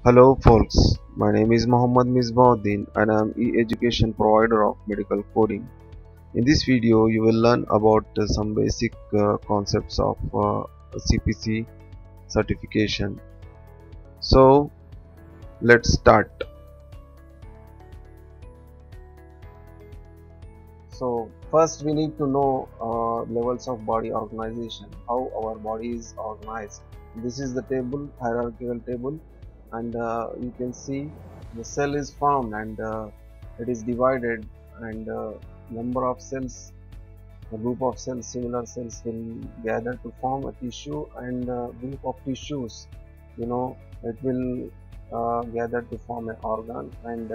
Hello folks, my name is Mohammad Misbauddin and I am e-education provider of medical coding. In this video you will learn about some basic concepts of CPC certification. So let's start. So first we need to know levels of body organization, how our body is organized. This is the table, hierarchical table, and you can see the cell is formed and it is divided, and number of cells, a group of cells, similar cells will gather to form a tissue, and group of tissues, it will gather to form an organ, and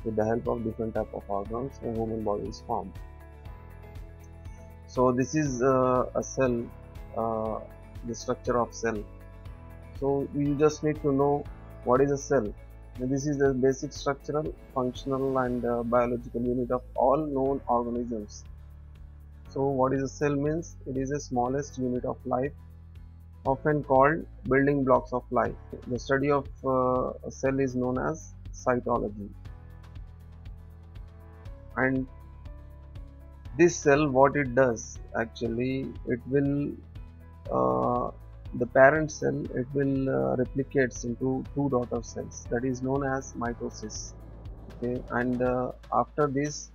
with the help of different type of organs a human body is formed. So this is a cell, uh, the structure of cell. So you just need to know what is a cell. This is the basic structural, functional and biological unit of all known organisms. So what is a cell means? It is the smallest unit of life, often called building blocks of life. The study of a cell is known as cytology. And this cell, what it does actually, it will the parent cell, it will replicates into two daughter cells, that is known as mitosis. Okay, and after this,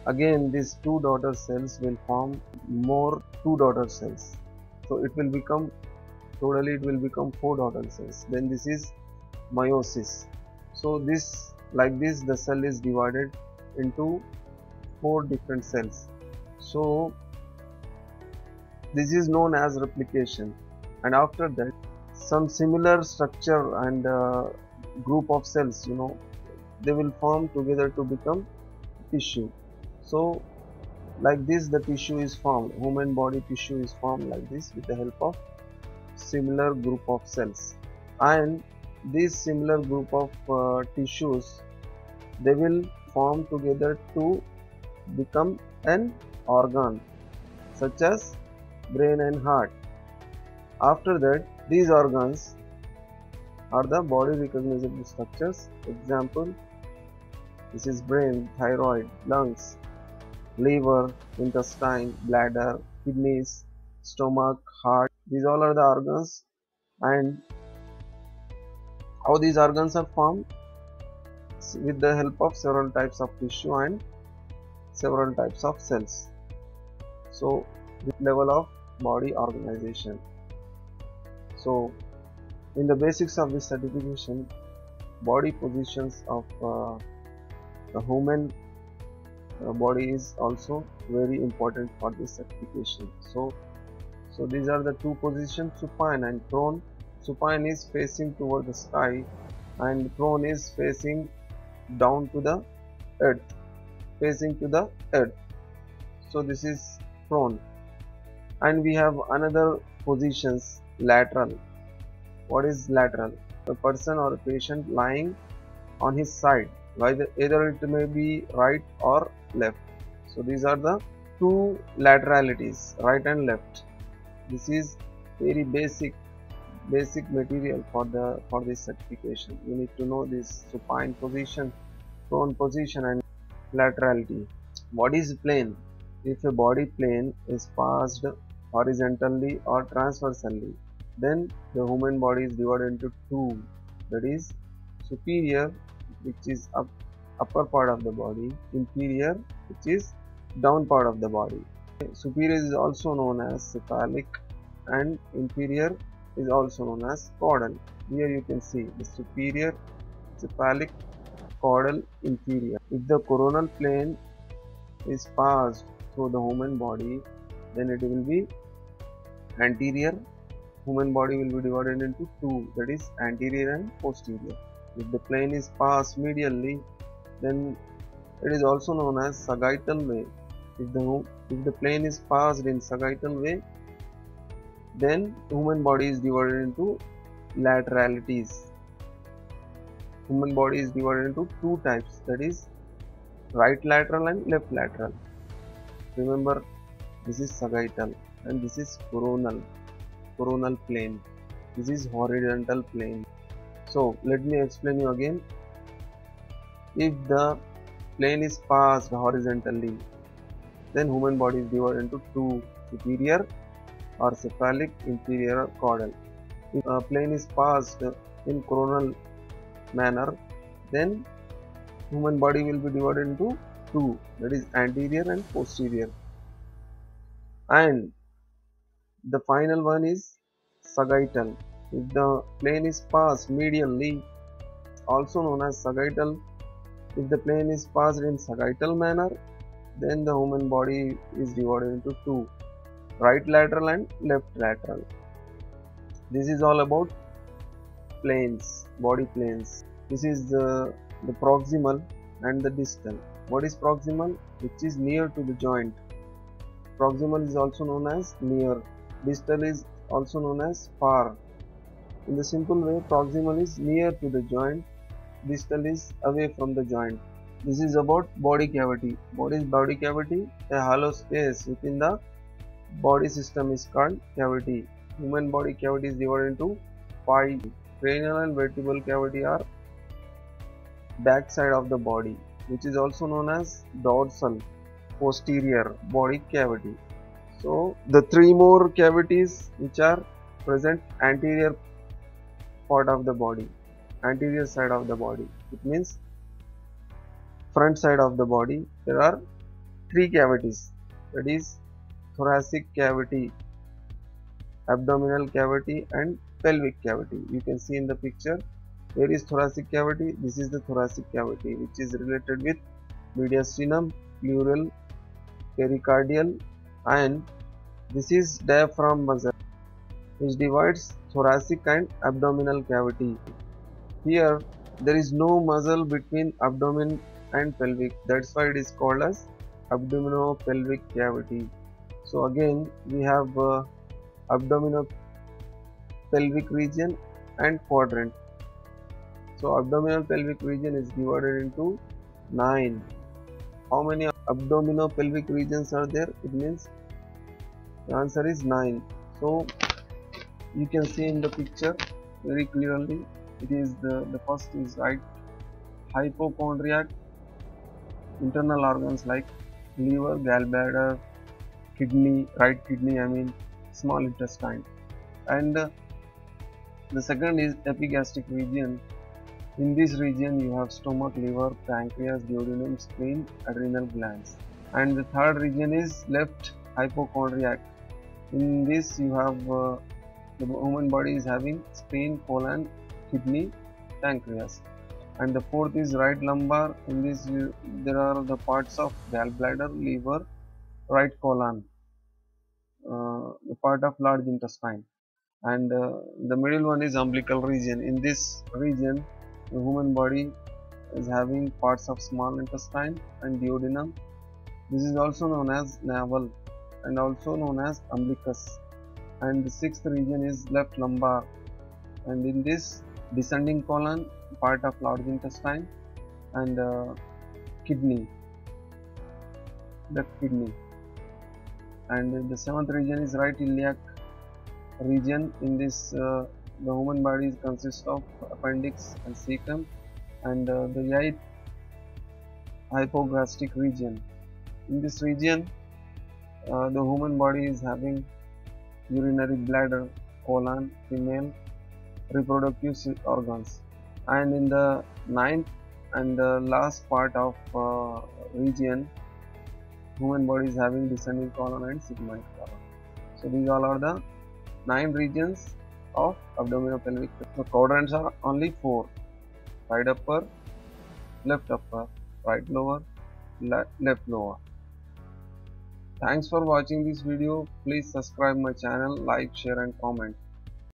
again these two daughter cells will form more two daughter cells, so it will become, totally it will become four daughter cells. Then this is meiosis. So this, like this, the cell is divided into four different cells. So this is known as replication, and after that some similar structure and group of cells, they will form together to become tissue. So like this the tissue is formed, human body tissue is formed like this with the help of similar group of cells, and these similar group of tissues, they will form together to become an organ such as brain and heart. After that, these organs are the body recognizable structures. Example, this is brain, thyroid, lungs, liver, intestine, bladder, kidneys, stomach, heart. These all are the organs, and how these organs are formed? With the help of several types of tissue and several types of cells. So this level of body organization. So in the basics of this certification, body positions of the human body is also very important for this certification. So these are the two positions, supine and prone. Supine is facing toward the sky, and prone is facing down to the earth, facing to the earth. So this is prone. And we have another positions, lateral. What is lateral? A person or a patient lying on his side, either it may be right or left. So these are the two lateralities, right and left. This is very basic material for this certification. You need to know this supine position, prone position and laterality. What is plane? If a body plane is passed horizontally or transversally, then the human body is divided into two, that is superior, which is upper part of the body, inferior, which is down part of the body. Superior is also known as cephalic and inferior is also known as caudal. Here you can see the superior, cephalic, caudal, inferior. If the coronal plane is passed through the human body, then it will be anterior. Human body will be divided into two, that is anterior and posterior. If the plane is passed medially, then it is also known as sagittal way. If the plane is passed in sagittal way, then human body is divided into lateralities. Human body is divided into two types, that is right lateral and left lateral. Remember, this is sagittal and this is coronal plane. This is horizontal plane. So let me explain you again. If the plane is passed horizontally, then human body is divided into two: superior or cephalic, inferior or caudal. If a plane is passed in coronal manner, then human body will be divided into two, that is anterior and posterior. And the final one is sagittal. If the plane is passed medially, also known as sagittal, if the plane is passed in sagittal manner, then the human body is divided into two: right lateral and left lateral. This is all about planes, body planes. This is the proximal and the distal. What is proximal? Which is near to the joint. Proximal is also known as near. Distal is also known as far. In the simple way, proximal is near to the joint, distal is away from the joint. This is about body cavity. What is body cavity? A hollow space within the body system is called cavity. Human body cavity is divided into 5. Cranial and vertebral cavity are back side of the body, which is also known as dorsal posterior body cavity. So the 3 more cavities which are present anterior part of the body, anterior side of the body, it means front side of the body, there are 3 cavities, that is thoracic cavity, abdominal cavity and pelvic cavity. You can see in the picture, where is thoracic cavity? This is the thoracic cavity, which is related with mediastinum, pleural, pericardial, and this is diaphragm muscle, which divides thoracic and abdominal cavity. Here there is no muscle between abdomen and pelvic, that's why it is called as abdominopelvic cavity. So again we have abdominopelvic region and quadrant. So abdominal pelvic region is divided into 9. How many abdominopelvic regions are there? It means the answer is 9. So you can see in the picture very clearly, it is the first is right hypochondriac, internal organs like liver, gallbladder, kidney, right kidney, I mean small intestine, and the second is epigastric region. In this region you have stomach, liver, pancreas, duodenum, spleen, adrenal glands, and the third region is left hypochondriac. In this you have the human body is having spleen, colon, kidney, pancreas, and the fourth is right lumbar. In this there are the parts of gallbladder, liver, right colon, the part of large intestine, and the middle one is umbilical region. In this region the human body is having parts of small intestine and duodenum. This is also known as navel and also known as umbilicus. And the sixth region is left lumbar, and in this descending colon, part of large intestine, and kidney, left kidney. And the seventh region is right iliac region. In this the human body consists of appendix and cecum, and the eighth hypogastric region. In this region the human body is having urinary bladder, colon, female reproductive organs, and in the ninth and the last part of region, human body is having descending colon and sigmoid colon. So these all are the 9 regions of abdominopelvic. The quadrants are only 4: right upper, left upper, right lower, left lower. Thanks for watching this video. Please subscribe my channel, like, share and comment.